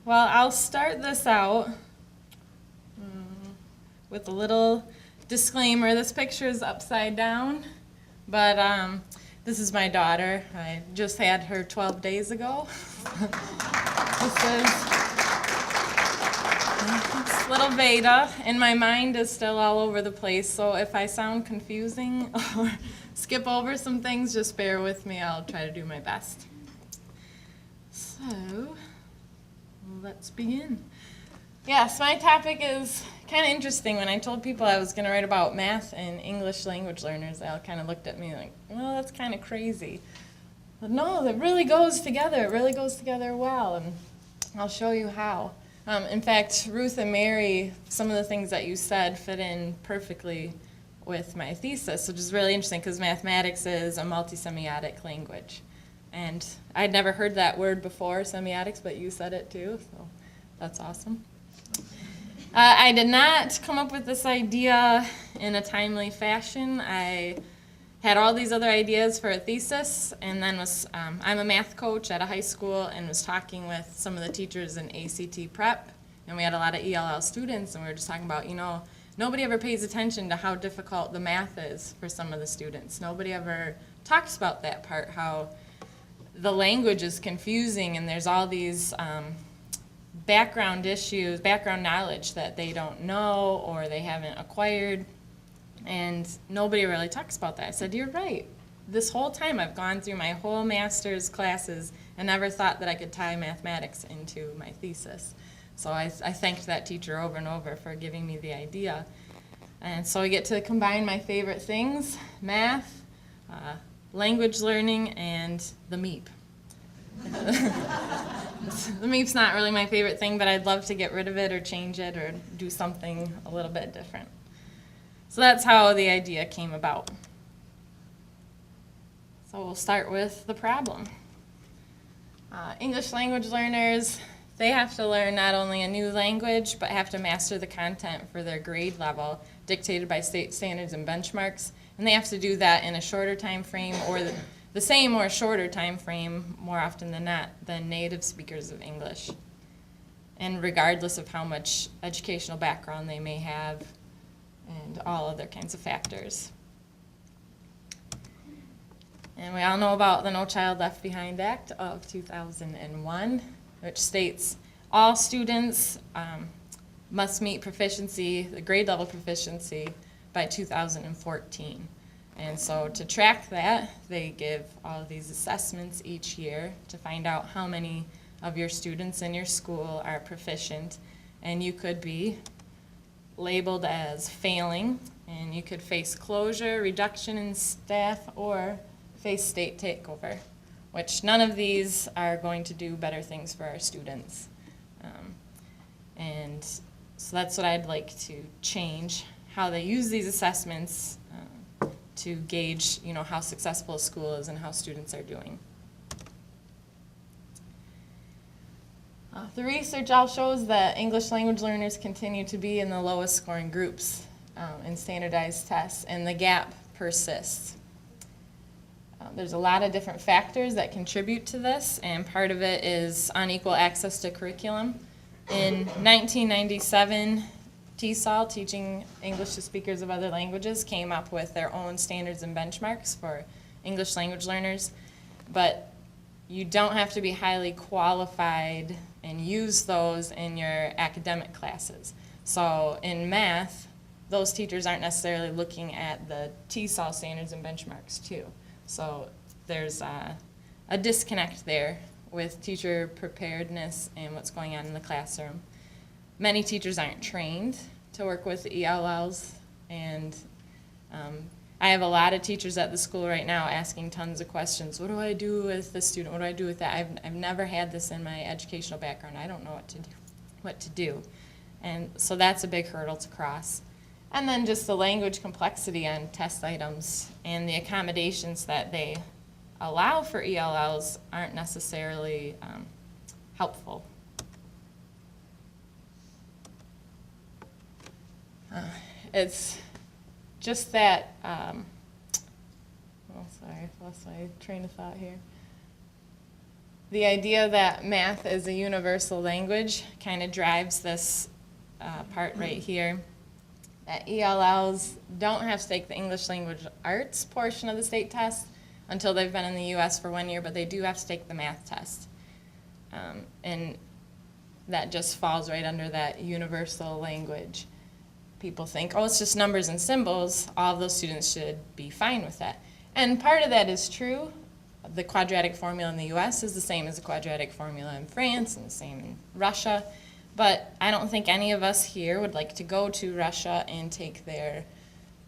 Well, I'll start this out with a little disclaimer. This picture is upside down, but this is my daughter. I just had her 12 days ago. This is little Veda, and my mind is still all over the place, so if I sound confusing or skip over some things, just bear with me. I'll try to do my best. So, let's begin. Yes, my topic is kind of interesting. When I told people I was going to write about math and English language learners, they all kind of looked at me like, well, that's kind of crazy. But no, it really goes together. It really goes together well, and I'll show you how. In fact, Ruth and Mary, some of the things that you said fit in perfectly with my thesis, which is really interesting because mathematics is a multisemiotic language. And I'd never heard that word before, semiotics, but you said it too, so that's awesome. I did not come up with this idea in a timely fashion. I had all these other ideas for a thesis, and then I'm a math coach at a high school and was talking with some of the teachers in ACT prep, and we had a lot of ELL students, and we were just talking about, nobody ever pays attention to how difficult the math is for some of the students. Nobody ever talks about that part, how the language is confusing, and there's all these background issues, background knowledge that they don't know or they haven't acquired. And nobody really talks about that. I said, you're right. This whole time I've gone through my whole master's classes and never thought that I could tie mathematics into my thesis. So I thanked that teacher over and over for giving me the idea. And so I get to combine my favorite things, math, language learning, and the MEEP. The MEEP's not really my favorite thing, but I'd love to get rid of it or change it or do something a little bit different. So that's how the idea came about. So we'll start with the problem. English language learners, they have to learn not only a new language, but have to master the content for their grade level dictated by state standards and benchmarks. And they have to do that in a shorter time frame or the same or shorter time frame more often than not than native speakers of English. And regardless of how much educational background they may have, and all other kinds of factors. And we all know about the No Child Left Behind Act of 2001, which states all students must meet proficiency, the grade level proficiency, by 2014. And so to track that, they give all of these assessments each year to find out how many of your students in your school are proficient. And you could be labeled as failing, and you could face closure, reduction in staff, or face state takeover, which none of these are going to do better things for our students. And so that's what I'd like to change, how they use these assessments to gauge, how successful a school is and how students are doing. The research all shows that English language learners continue to be in the lowest scoring groups in standardized tests, and the gap persists. There's a lot of different factors that contribute to this, and part of it is unequal access to curriculum. In 1997, TESOL, Teaching English to Speakers of Other Languages, came up with their own standards and benchmarks for English language learners, but you don't have to be highly qualified and use those in your academic classes. So in math, those teachers aren't necessarily looking at the TESOL standards and benchmarks too. So there's a disconnect there with teacher preparedness and what's going on in the classroom. Many teachers aren't trained to work with ELLs, and I have a lot of teachers at the school right now asking tons of questions. What do I do with this student? What do I do with that? I've never had this in my educational background. I don't know what to do. And so that's a big hurdle to cross. And then just the language complexity on test items and the accommodations that they allow for ELLs aren't necessarily helpful. It's just that, sorry, I lost my train of thought here. the idea that math is a universal language kind of drives this part right here. That ELLs don't have to take the English language arts portion of the state test until they've been in the U.S. for 1 year, but they do have to take the math test. And that just falls right under that universal language. People think, oh, it's just numbers and symbols. All of those students should be fine with that. And part of that is true. The quadratic formula in the U.S. is the same as the quadratic formula in France and the same in Russia. But I don't think any of us here would like to go to Russia and take their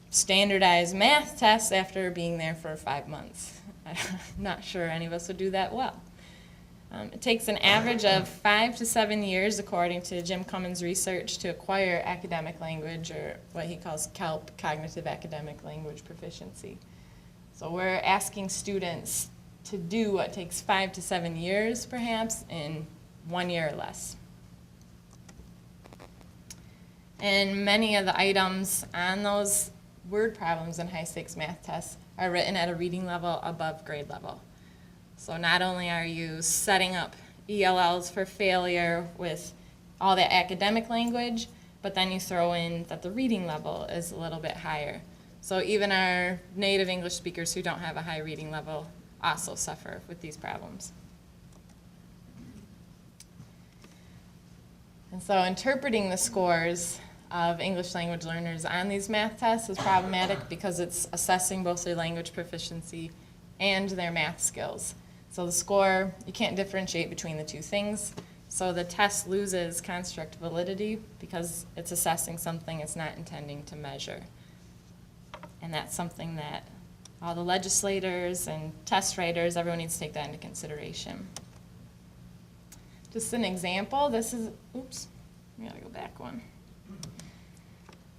standardized math tests after being there for 5 months. I'm not sure any of us would do that well. It takes an average of 5 to 7 years, according to Jim Cummins' research, to acquire academic language, or what he calls CALP, Cognitive Academic Language Proficiency. So we're asking students to do what takes 5 to 7 years, perhaps, in 1 year or less. And many of the items on those word problems in high-stakes math tests are written at a reading level above grade level. So not only are you setting up ELLs for failure with all that academic language, but then you throw in that the reading level is a little bit higher. So even our native English speakers who don't have a high reading level also suffer with these problems. And so interpreting the scores of English language learners on these math tests is problematic because it's assessing both their language proficiency and their math skills. So the score, you can't differentiate between the two things. So the test loses construct validity because it's assessing something it's not intending to measure. And that's something that all the legislators and test writers, everyone needs to take that into consideration. Just an example, this is, oops, I gotta go back one.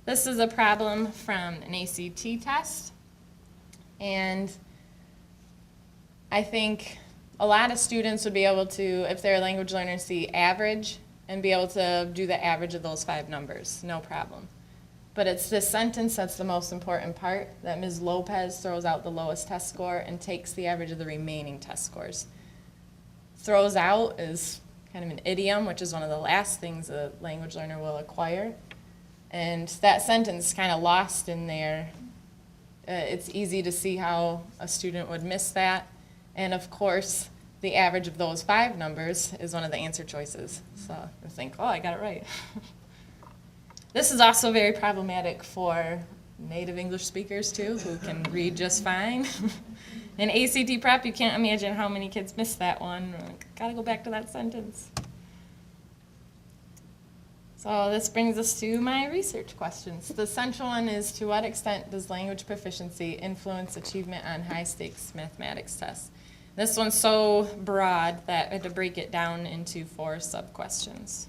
This is a problem from an ACT test. And I think a lot of students would be able to, if they're a language learner, see average and be able to do the average of those 5 numbers, no problem. But it's this sentence that's the most important part, that Ms. Lopez throws out the lowest test score and takes the average of the remaining test scores. Throws out is kind of an idiom, which is one of the last things a language learner will acquire. And that sentence kind of lost in there. It's easy to see how a student would miss that. And of course, the average of those 5 numbers is one of the answer choices. So you think, oh, I got it right. This is also very problematic for native English speakers too, who can read just fine. In ACT prep, you can't imagine how many kids miss that one. Gotta go back to that sentence. So this brings us to my research questions. The central one is, to what extent does language proficiency influence achievement on high-stakes mathematics tests? This one's so broad that I had to break it down into 4 sub-questions.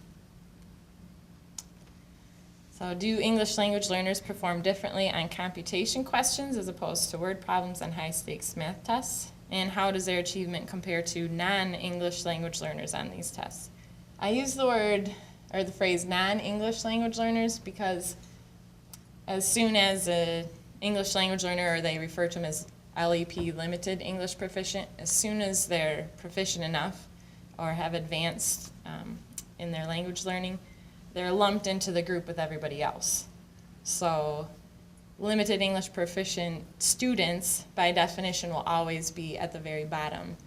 So do English language learners perform differently on computation questions as opposed to word problems on high-stakes math tests? And how does their achievement compare to non-English language learners on these tests? I use the word, or the phrase, non-English language learners because as soon as an English language learner, or they refer to them as LEP, limited English proficient, as soon as they're proficient enough or have advanced in their language learning, they're lumped into the group with everybody else. So limited English proficient students, by definition, will always be at the very bottom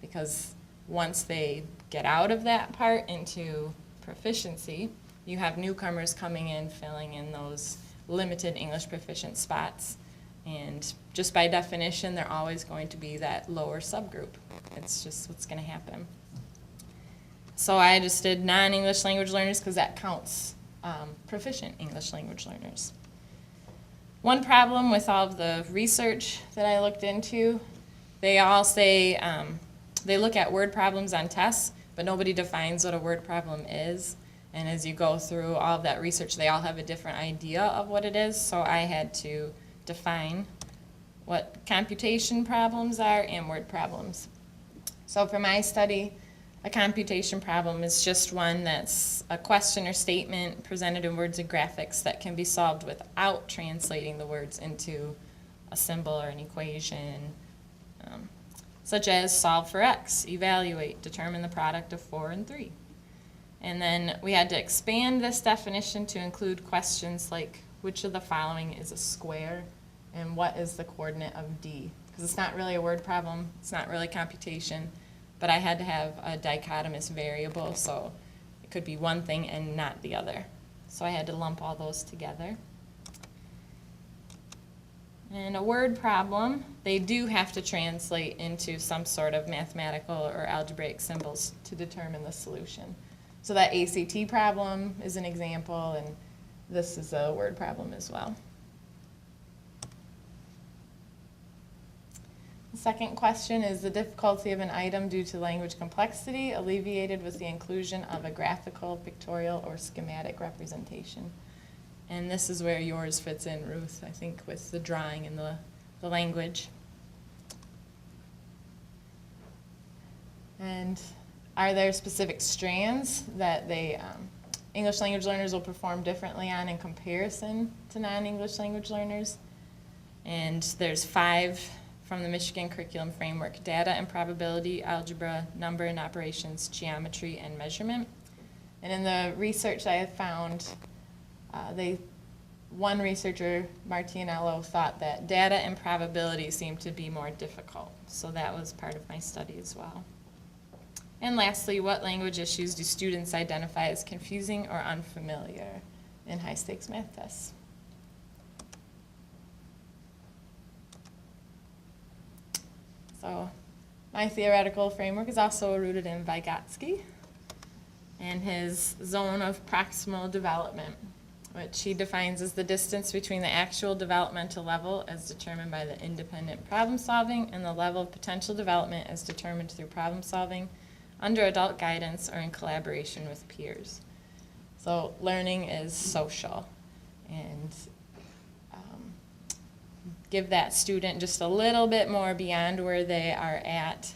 because once they get out of that part into proficiency, you have newcomers coming in, filling in those limited English proficient spots. And just by definition, they're always going to be that lower subgroup. It's just what's going to happen. So I just did non-English language learners because that counts proficient English language learners. One problem with all of the research that I looked into, they all say they look at word problems on tests, but nobody defines what a word problem is. And as you go through all of that research, they all have a different idea of what it is. So I had to define what computation problems are and word problems. So for my study, a computation problem is just one that's a question or statement presented in words and graphics that can be solved without translating the words into a symbol or an equation. such as solve for x, evaluate, determine the product of 4 and 3. And then we had to expand this definition to include questions like, which of the following is a square, and what is the coordinate of D? Because it's not really a word problem, it's not really computation, but I had to have a dichotomous variable, so it could be one thing and not the other. So I had to lump all those together. And a word problem, they do have to translate into some sort of mathematical or algebraic symbols to determine the solution. So that ACT problem is an example, and this is a word problem as well. The second question is the difficulty of an item due to language complexity alleviated with the inclusion of a graphical, pictorial, or schematic representation. And this is where yours fits in, Ruth, I think, with the drawing and the language. And are there specific strands that English language learners will perform differently on in comparison to non-English language learners? And there's 5 from the Michigan Curriculum Framework: data and probability, algebra, number and operations, geometry, and measurement. And in the research I have found, one researcher, Martinello, thought that data and probability seemed to be more difficult. So that was part of my study as well. And lastly, what language issues do students identify as confusing or unfamiliar in high-stakes math tests? So my theoretical framework is also rooted in Vygotsky and his zone of proximal development, which he defines as the distance between the actual developmental level as determined by the independent problem solving and the level of potential development as determined through problem solving under adult guidance or in collaboration with peers. So learning is social, and give that student just a little bit more beyond where they are at,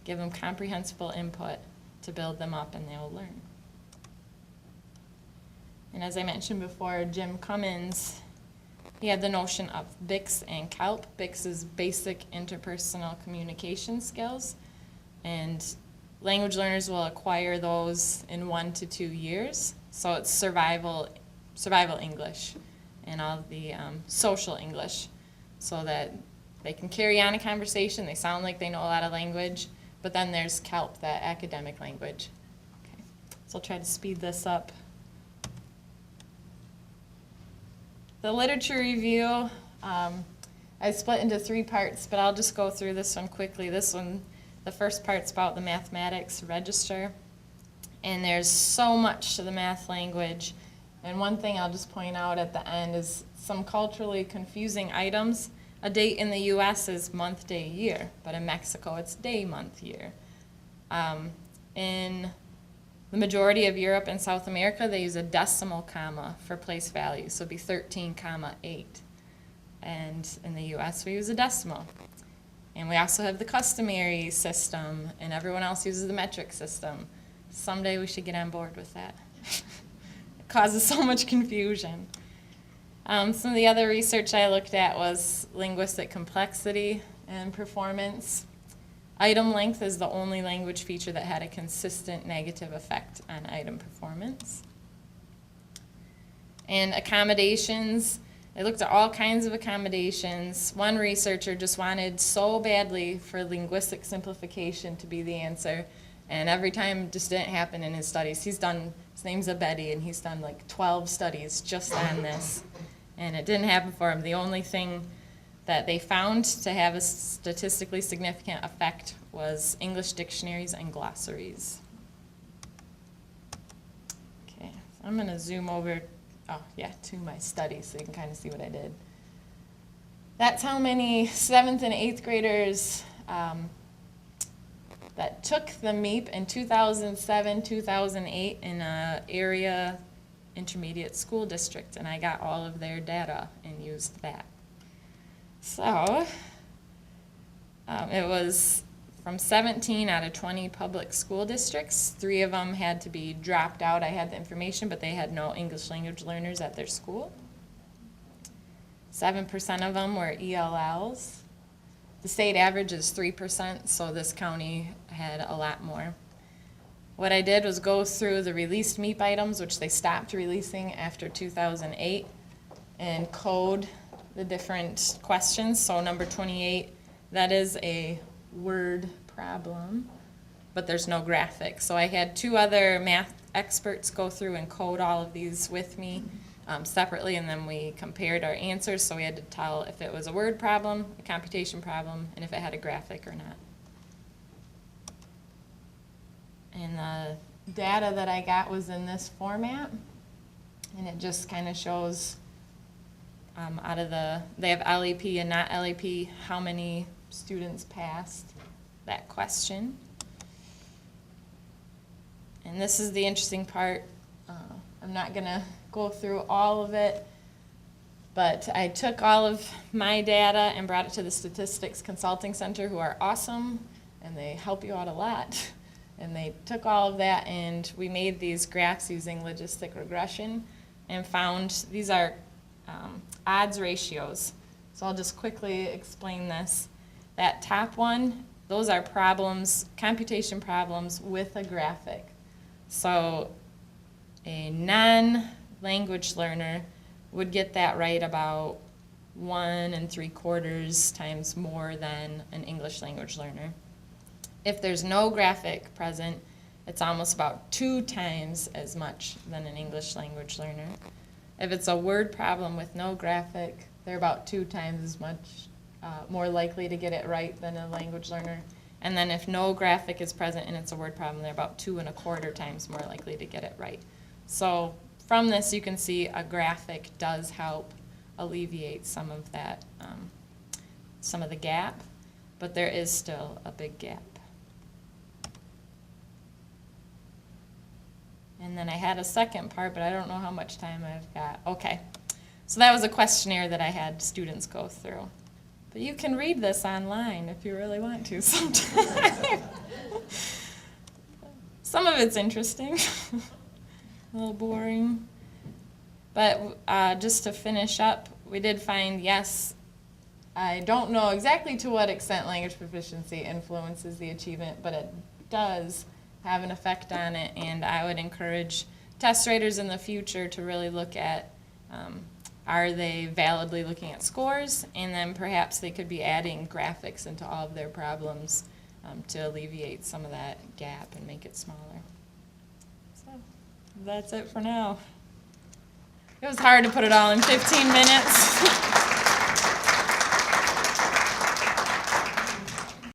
give them comprehensible input to build them up, and they will learn. And as I mentioned before, Jim Cummins, he had the notion of BICS and CALP. BICS is basic interpersonal communication skills, and language learners will acquire those in 1 to 2 years. So it's survival English and all the social English, so that they can carry on a conversation. They sound like they know a lot of language, but then there's CALP, that academic language. Okay, so I'll try to speed this up. The literature review, I split into 3 parts, but I'll just go through this one quickly. This one, the first part's about the mathematics register, and there's so much to the math language. And one thing I'll just point out at the end is some culturally confusing items. A date in the US is month, day, year, but in Mexico it's day, month, year. In the majority of Europe and South America, they use a decimal comma for place value, so it'd be 13,8. And in the US, we use a decimal. And we also have the customary system, and everyone else uses the metric system. Someday we should get on board with that. It causes so much confusion. Some of the other research I looked at was linguistic complexity and performance. Item length is the only language feature that had a consistent negative effect on item performance. And accommodations, I looked at all kinds of accommodations. One researcher just wanted so badly for linguistic simplification to be the answer, and every time it just didn't happen in his studies. His name's Abedi, and he's done like 12 studies just on this, and it didn't happen for him. The only thing that they found to have a statistically significant effect was English dictionaries and glossaries. Okay, so I'm going to zoom over to my study so you can kind of see what I did. That's how many 7th and 8th graders that took the MEP in 2007, 2008 in an area intermediate school district, and I got all of their data and used that. So it was from 17 out of 20 public school districts. 3 of them had to be dropped out. I had the information, but they had no English language learners at their school. 7% of them were ELLs. The state average is 3%, so this county had a lot more. What I did was go through the released MEP items, which they stopped releasing after 2008, and code the different questions. So number 28, that is a word problem, but there's no graphic. So I had 2 other math experts go through and code all of these with me separately, and then we compared our answers. So we had to tell if it was a word problem, a computation problem, and if it had a graphic or not. And the data that I got was in this format, and it just kind of shows out of they have LEP and not LEP, how many students passed that question. And this is the interesting part. I'm not going to go through all of it, but I took all of my data and brought it to the Statistics Consulting Center, who are awesome, and they help you out a lot. And they took all of that, and we made these graphs using logistic regression and found these are odds ratios. So I'll just quickly explain this. That top one, those are problems, computation problems with a graphic. So a non-language learner would get that right about 1 3/4 times more than an English language learner. If there's no graphic present, it's almost about 2 times as much than an English language learner. If it's a word problem with no graphic, they're about 2 times as much more likely to get it right than a language learner. And then if no graphic is present and it's a word problem, they're about 2 1/4 times more likely to get it right. So from this, you can see a graphic does help alleviate some of that, some of the gap, but there is still a big gap. And then I had a second part, but I don't know how much time I've got. Okay, so that was a questionnaire that I had students go through. But you can read this online if you really want to sometime. Some of it's interesting, a little boring. But just to finish up, we did find, yes, I don't know exactly to what extent language proficiency influences the achievement, but it does have an effect on it, and I would encourage test raters in the future to really look at are they validly looking at scores, and then perhaps they could be adding graphics into all of their problems to alleviate some of that gap and make it smaller. So that's it for now. It was hard to put it all in 15 minutes.